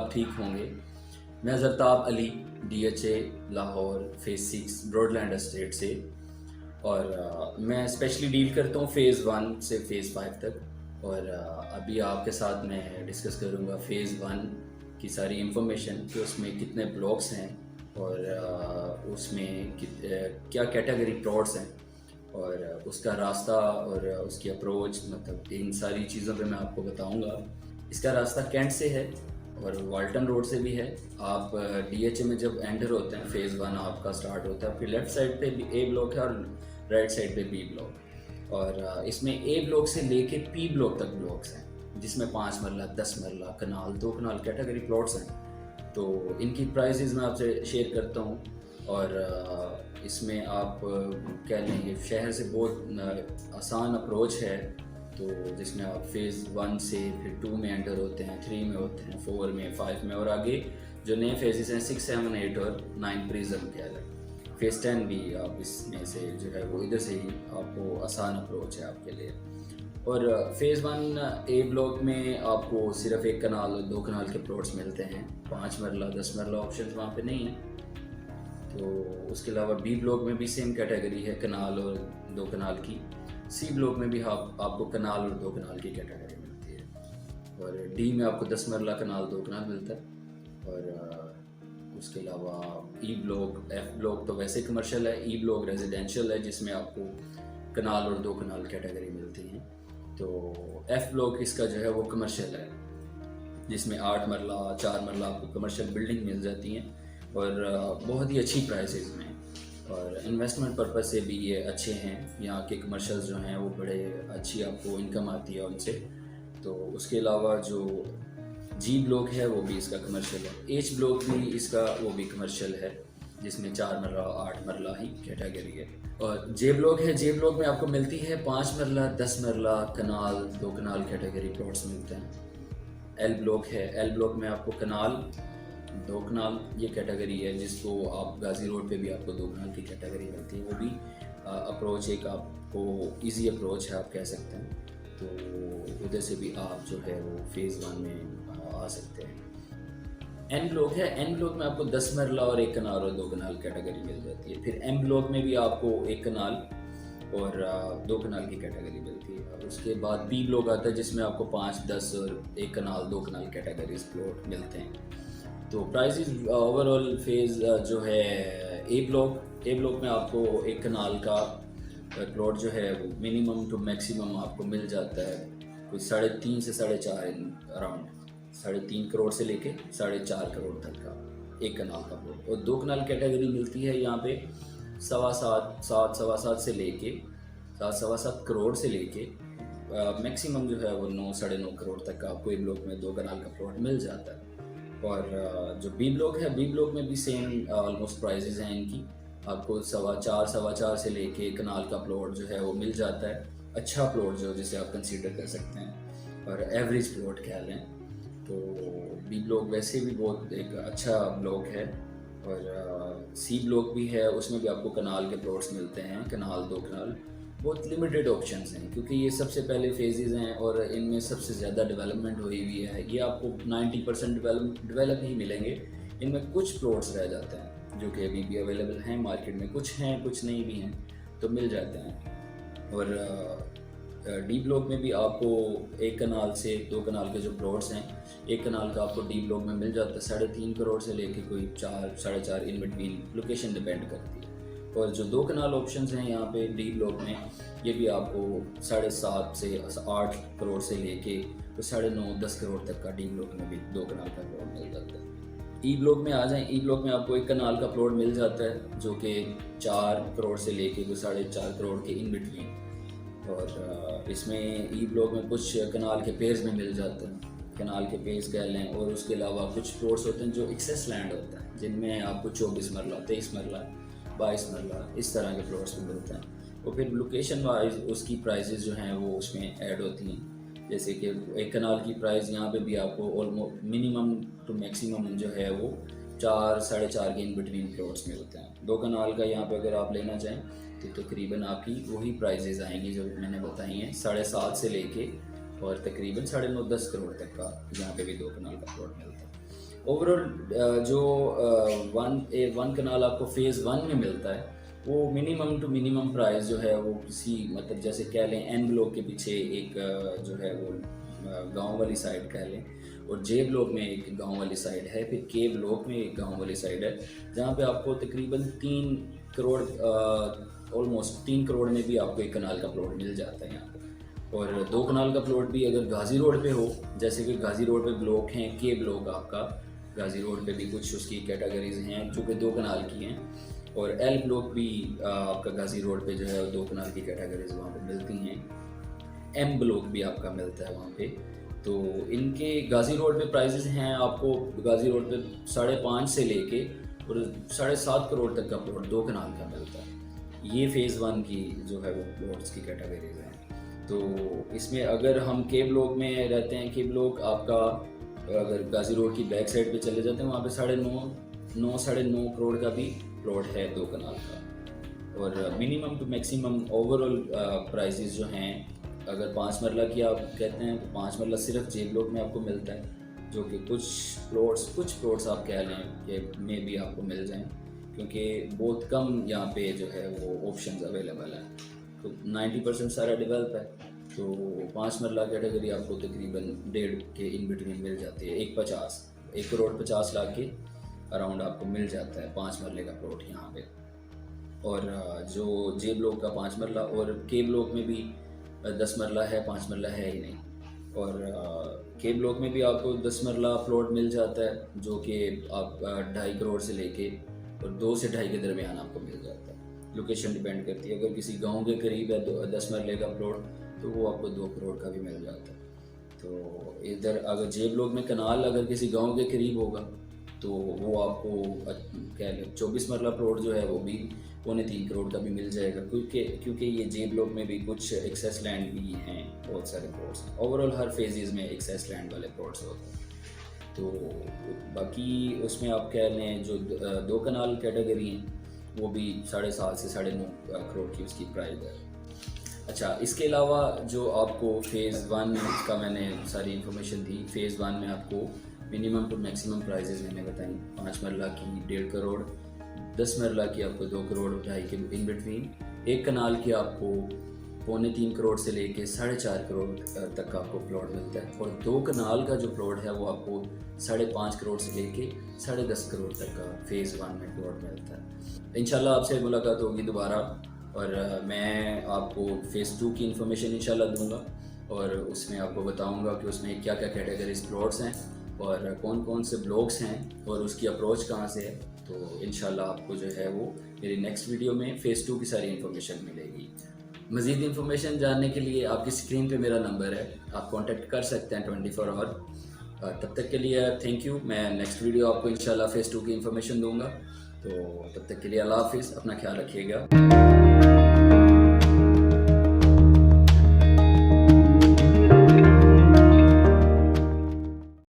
आप ठीक होंगे। मैं Zartab Ali DHA Lahore phase 6 Broadland estate से, और मैं स्पेशली डील करता हूँ फ़ेज़ 1 से फ़ेज़ 5 तक। और अभी आपके साथ मैं डिस्कस करूँगा फ़ेज़ 1 की सारी इन्फॉर्मेशन कि उसमें कितने ब्लॉक्स हैं और उसमें क्या कैटेगरी प्लॉट्स हैं और उसका रास्ता और उसकी अप्रोच, मतलब इन सारी चीज़ों पे मैं आपको बताऊंगा। इसका रास्ता कैंट से है और वाल्टन रोड से भी है। आप DHA में जब एंटर होते हैं फ़ेज़ 1 आपका स्टार्ट होता है, फिर लेफ़्ट साइड पे A ब्लॉक है और राइट साइड पे B ब्लॉक। और इसमें A ब्लॉक से लेके P ब्लॉक तक ब्लॉक्स हैं, जिसमें 5 मरला, 10 मरला, कनाल, 2 कनाल कैटेगरी प्लॉट्स हैं। तो इनकी प्राइसेस मैं आपसे शेयर करता हूँ। और इसमें आप कह लें कि शहर से बहुत आसान अप्रोच है, तो जिसमें आप फ़ेज़ 1 से फिर 2 में एंटर होते हैं, 3 में होते हैं, 4 में, 5 में, और आगे जो नए फेजेस हैं 6, 7, 8 और 9 प्रिज्म के अलग। फ़ेज़ 10 भी आप इसमें से जो है वो इधर से ही आपको आसान अप्रोच है आपके लिए। और फ़ेज़ 1 A ब्लॉक में आपको सिर्फ 1 कनाल और 2 कनाल के प्लॉट्स मिलते हैं। 5 मरला, 10 मरला ऑप्शन वहाँ पे नहीं है। तो उसके अलावा B ब्लॉक में भी सेम कैटेगरी है, कनाल और 2 कनाल की। C ब्लॉक में भी आपको कनाल और 2 कनाल की कैटेगरी मिलती है। और D में आपको 10 मरला, कनाल, 2 कनाल मिलता है। और उसके अलावा E ब्लॉक, F ब्लॉक तो वैसे कमर्शियल है, E ब्लॉक रेजिडेंशियल है, जिसमें आपको कनाल और 2 कनाल कैटेगरी मिलती है। तो F ब्लॉक इसका जो है वो कमर्शियल है, जिसमें 8 मरला, 4 मरला आपको कमर्शियल बिल्डिंग मिल जाती हैं और बहुत ही अच्छी प्राइसेस में। और इन्वेस्टमेंट पर्पस से भी ये अच्छे हैं। यहाँ के कमर्शियल्स जो हैं वो बड़े अच्छी आपको इनकम आती है उनसे। तो उसके अलावा जो G ब्लॉक है वो भी इसका कमर्शियल है। H ब्लॉक भी इसका वो भी कमर्शियल है, जिसमें 4 मरला, 8 मरला ही कैटेगरी है। और J ब्लॉक है, J ब्लॉक में आपको मिलती है 5 मरला, 10 मरला, कनाल, 2 कनाल कैटेगरी प्लॉट्स मिलते हैं। L ब्लॉक है, L ब्लॉक में आपको कनाल, 2 कनाल ये कैटेगरी है, जिसको आप गाजी रोड पे भी आपको 2 कनाल की कैटेगरी मिलती है। वो भी अप्रोच एक आपको इजी अप्रोच है, आप कह सकते हैं। तो उधर से भी आप जो है वो फ़ेज़ 1 में आ सकते हैं। N ब्लॉक है, N ब्लॉक में आपको 10 मरला और 1 कनाल और 2 कनाल कैटेगरी मिल जाती है। फिर M ब्लॉक में भी आपको 1 कनाल और 2 कनाल की कैटेगरी मिलती है। और उसके बाद B ब्लॉक आता है, जिसमें आपको 5, 10 और 1 कनाल, 2 कनाल कैटेगरीज प्लॉट मिलते हैं। तो प्राइसेस ओवरऑल फ़ेज़ जो है A ब्लॉक में आपको 1 कनाल का प्लॉट जो है वो मिनिमम टू मैक्सिमम आपको मिल जाता है कोई 3.5 से 4.5 अराउंड 3.5 करोड़ से लेके 4.5 करोड़ तक का 1 कनाल का प्लॉट। और 2 कनाल कैटेगरी मिलती है यहाँ पे 7.25 से लेके 7.25 करोड़ से लेके मैक्सिमम जो है वो 9, 9.5 करोड़ तक का आपको A ब्लॉक में 2 कनाल का प्लॉट मिल जाता है। और जो B ब्लॉक है, B ब्लॉक में भी सेम ऑलमोस्ट प्राइजेज़ हैं इनकी। आपको 4.25 से लेके 1 कनाल का प्लॉट जो है वो मिल जाता है। अच्छा प्लॉट जो जिसे आप कंसीडर कर सकते हैं और एवरेज प्लॉट कह लें। तो B ब्लॉक वैसे भी बहुत एक अच्छा ब्लॉक है। और C ब्लॉक भी है, उसमें भी आपको कनाल के प्लॉट्स मिलते हैं, कनाल, 2 कनाल। बहुत लिमिटेड ऑप्शंस हैं, क्योंकि ये सबसे पहले फेजेज़ हैं और इनमें सबसे ज़्यादा डेवलपमेंट हुई हुई है। ये आपको 90% डेवलप ही मिलेंगे। इनमें कुछ प्लॉट्स रह जाते हैं जो कि अभी भी अवेलेबल हैं मार्केट में, कुछ हैं, कुछ नहीं भी हैं, तो मिल जाते हैं। और D ब्लॉक में भी आपको 1 कनाल से 2 कनाल के जो प्लॉट्स हैं, 1 कनाल का आपको D ब्लॉक में मिल जाता है 3.5 करोड़ से लेके कोई 4, 4.5 इन बिटवीन, लोकेशन डिपेंड करती है। और जो 2 कनाल ऑप्शंस हैं यहाँ पे D ब्लॉक में, ये भी आपको 7.5 से 8 करोड़ से लेके तो 9.5, 10 करोड़ तक का D ब्लॉक में भी 2 कनाल का प्लॉट मिल जाता है। E ब्लॉक में आ जाएं, E ब्लॉक में आपको 1 कनाल का प्लॉट मिल जाता है, जो कि 4 करोड़ से लेके कोई 4.5 करोड़ के इन बिटवीन। और इसमें E ब्लॉक में कुछ कनाल के पेयर्स में मिल जाते हैं, कनाल के पेयर्स कह लें। और उसके अलावा कुछ प्लॉट्स होते हैं जो एक्सेस लैंड होता है, जिनमें आपको 24 मरला, 23 मरला, 22 मरला इस तरह के प्लॉट्स में मिलते हैं। और फिर लोकेशन वाइज उसकी प्राइसेस जो हैं वो उसमें ऐड होती हैं। जैसे कि 1 कनाल की प्राइस यहाँ पे भी आपको ऑलमोस्ट मिनिमम टू मैक्सिमम जो है वो 4, 4.5 के इन बिटवीन प्लॉट्स में होते हैं। 2 कनाल का यहाँ पे अगर आप लेना चाहें तो तकरीबन आपकी वही प्राइजेज़ आएंगी जो मैंने बताई हैं, 7.5 से लेके और तकरीबन 9.5, 10 करोड़ तक का यहाँ पे भी 2 कनाल का प्लॉट मिलता है। اوور آل جو ون کنال آپ کو فیز 1 میں ملتا ہے وہ منیمم ٹو منیمم پرائز جو ہے وہ کسی مطلب جیسے کہہ لیں این بلاک کے پیچھے ایک جو ہے وہ گاؤں والی سائڈ کہہ لیں، اور جے بلاک میں ایک گاؤں والی سائڈ ہے، پھر کے بلاک میں ایک گاؤں والی سائڈ ہے، جہاں پہ آپ کو تقریباً 3 کروڑ آلموسٹ 3 کروڑ میں بھی آپ کو ایک کنال کا پلاٹ مل جاتا ہے یہاں پہ۔ اور 2 کنال کا پلاٹ بھی اگر غازی روڈ پہ ہو، جیسے کہ غازی روڈ پہ بلاک ہیں کے بلاک آپ کا، غازی روڈ پہ بھی کچھ اس کی کیٹیگریز ہیں جو کہ 2 کنال کی ہیں، اور ایل بلاک بھی آپ کا غازی روڈ پہ جو ہے 2 کنال کی کیٹیگریز وہاں پہ ملتی ہیں، ایم بلاک بھی آپ کا ملتا ہے وہاں پہ۔ تو ان کے غازی روڈ پہ پرائزز ہیں آپ کو غازی روڈ پہ 5.5 سے لے کے اور 7.5 کروڑ تک کا پلاٹ 2 کنال کا ملتا ہے۔ یہ فیز 1 کی جو ہے وہ پلاٹس کی کیٹیگریز ہیں۔ تو اس میں اگر ہم کے بلاک میں رہتے ہیں، کے بلاک آپ کا اگر غازی روڈ کی بیک سائڈ پہ چلے جاتے ہیں وہاں پہ 9.5 کروڑ کا بھی پلاٹ ہے 2 کنال کا۔ اور minimum to maximum overall prices جو ہیں، اگر 5 مرلہ کی آپ کہتے ہیں تو 5 مرلہ صرف جے بلاک میں آپ کو ملتا ہے، جو کہ کچھ پلاٹس آپ کہہ لیں کہ میں بھی آپ کو مل جائیں، کیونکہ بہت کم یہاں پہ جو ہے وہ آپشنز اویلیبل ہیں۔ تو 90% سارا ڈیولپ ہے، تو 5 مرلہ کیٹیگری آپ کو تقریباً 1.5 کے ان بٹوین مل جاتی ہے، 1 کروڑ 50 لاکھ کے اراؤنڈ آپ کو مل جاتا ہے 5 مرلے کا پلاٹ یہاں پہ۔ اور جو جے بلاک کا 5 مرلہ اور کے بلاک میں بھی 10 مرلہ ہے، 5 مرلہ ہے ہی نہیں، اور کے بلاک میں بھی آپ کو 10 مرلہ پلاٹ مل جاتا ہے جو کہ آپ 2.5 کروڑ سے لے کے اور 2 سے 2.5 کے درمیان آپ کو مل جاتا ہے، لوکیشن ڈیپینڈ کرتی ہے۔ اگر کسی گاؤں کے قریب ہے 10 مرلے کا پلاٹ تو وہ آپ کو 2 کروڑ کا بھی مل جاتا ہے۔ تو ادھر اگر جے بلاک میں کنال اگر کسی گاؤں کے قریب ہوگا تو وہ آپ کو کہہ لیں 24 مرلہ پلاٹ جو ہے وہ بھی 3.25 کروڑ کا بھی مل جائے گا، کیونکہ یہ جے بلاک میں بھی کچھ ایکسیس لینڈ بھی ہیں، بہت سارے پلاٹس ہیں۔ اوور آل ہر فیزز میں ایکسیس لینڈ والے پلاٹس ہوتے ہیں۔ تو باقی اس میں آپ کہہ لیں جو 2 کنال کیٹیگری ہیں وہ بھی 7.5 سے 9.5 کروڑ کی اس کی پرائز ہے۔ اچھا، اس کے علاوہ جو آپ کو فیز 1 کا میں نے ساری انفارمیشن دی، فیز 1 میں آپ کو منیمم ٹو میکسیمم پرائزز میں نے بتائیں، 5 مرلہ کی 1.5 کروڑ، 10 مرلہ کی آپ کو 2 کروڑ 2.5 کے ان بٹوین، 1 کنال کی آپ کو 3.25 کروڑ سے لے کے 4.5 کروڑ تک کا آپ کو پلاٹ ملتا ہے، اور 2 کنال کا جو پلاٹ ہے وہ آپ کو 5.5 کروڑ سے لے کے 10.5 کروڑ تک کا فیز 1 میں پلاٹ ملتا ہے۔ انشاءاللہ آپ سے ملاقات ہوگی دوبارہ، اور میں آپ کو فیز 2 کی انفارمیشن انشاءاللہ دوں گا، اور اس میں آپ کو بتاؤں گا کہ اس میں کیا کیا کیٹیگریز پلاٹس ہیں اور کون کون سے بلاکس ہیں اور اس کی اپروچ کہاں سے ہے۔ تو انشاءاللہ آپ کو جو ہے وہ میری نیکسٹ ویڈیو میں فیز 2 کی ساری انفارمیشن ملے گی۔ مزید انفارمیشن جاننے کے لیے آپ کی اسکرین پہ میرا نمبر ہے، آپ کانٹیکٹ کر سکتے ہیں 24 آور۔ تب تک کے لیے تھینک یو، میں نیکسٹ ویڈیو آپ کو انشاءاللہ فیز 2 کی انفارمیشن دوں گا۔ تو تب تک کے لیے اللہ حافظ، اپنا خیال رکھیے گا۔